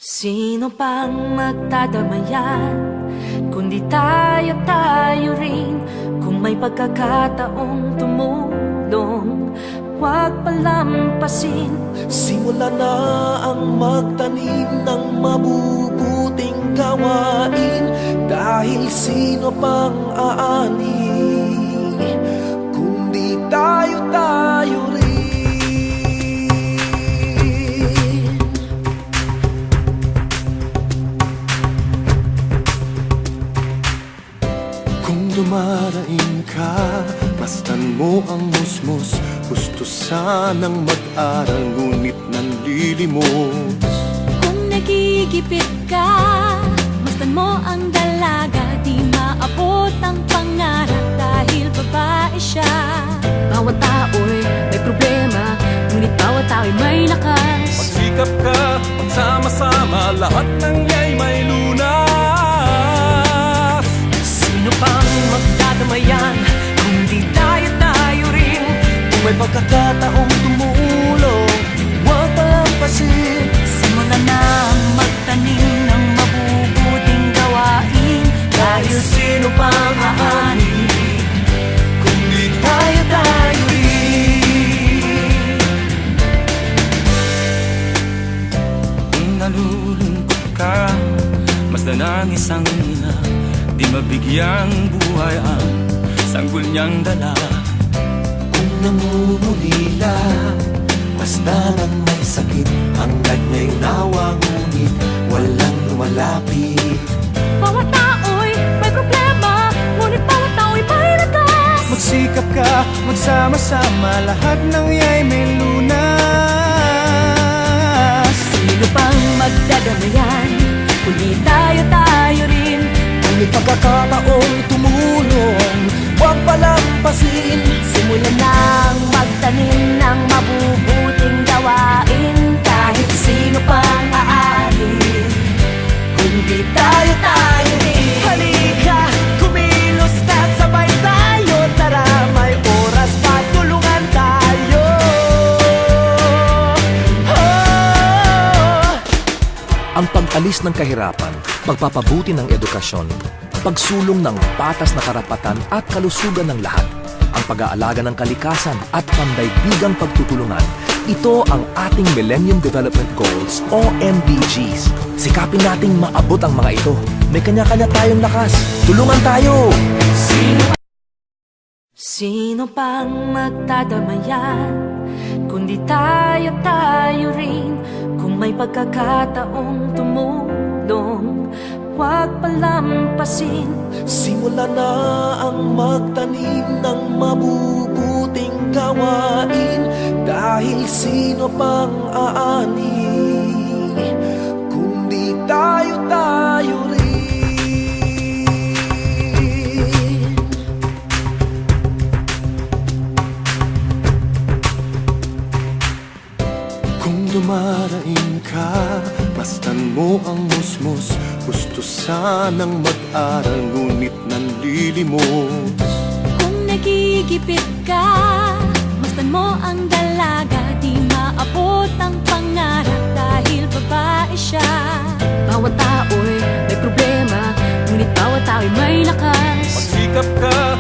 Sino pang magdadamayan, kundi tayo rin. Kung may pagkakataong tumulong, huwag palampasin. Simula na ang magtanim ng mabubuting gawain. Dahil sino pang aani, kundi tayo rin. Kung dumaraing ka, mastan mo ang musmos. Gusto sanang mag-aral, ngunit nanlilimos. Kung nagigipit ka, mastan mo ang dalaga. Di maabot ang pangarap dahil babae siya. Bawat tao'y may problema, ngunit bawat tao'y may lakas. Magsikap ka, magsama-sama, lahat ng iya'y may lunas. Sino pang magdadamayan, kundi tayo rin. Kung may pagkakataong tumulong, huwag palampasin. Simulan na ang magtanim ng mabubuting gawain. Dahil sino pang aani, kundi tayo rin. Kung nalulungkot ka, masdan ang isang ina. Di mabigyang buhay ang sanggol niyang dala. Kung namumulila, basta nang may sakit, hangad niya'y nawa, ngunit walang lumalapit. Bawat tao'y may problema, ngunit bawat tao'y may lakas. Magsikap ka, magsama-sama, lahat ng iya'y may lunas. Sino pang magdadamayan, kundi tayo rin. Kung may pagkakataong tumulong, huwag palampasin. Simulan nang magtanim ng mabubuting gawain. Kahit sino pang aani, kundi tayo rin. Halika, kumilos na sabay tayo. Tara, may oras pa, tulungan tayo. Ang pag-alis ng kahirapan, pagpapabuti ng edukasyon, pagsulong ng patas na karapatan at kalusugan ng lahat, ang pag-aalaga ng kalikasan at pandaigdigang pagtutulungan. Ito ang ating Millennium Development Goals o MDGs. Sikapin nating maabot ang mga ito. May kanya-kanya tayong lakas. Tulungan tayo! Sino pang magdadamayan, kundi tayo rin. Kung may pagkakataong tumulong, huwag palampasin. Simula na ang magtanim ng mabubuting gawain. Dahil sino pang aani, kundi tayo rin. Kung dumaraing ka, mastan mo ang musmos. Gusto sanang mag-aral, ngunit nanlilimos. Kung nagigipit ka, mastan mo ang dalaga. Di maabot ang pangarap dahil babae siya. Bawat tao'y may problema, ngunit bawat tao'y may lakas. Magsikap ka,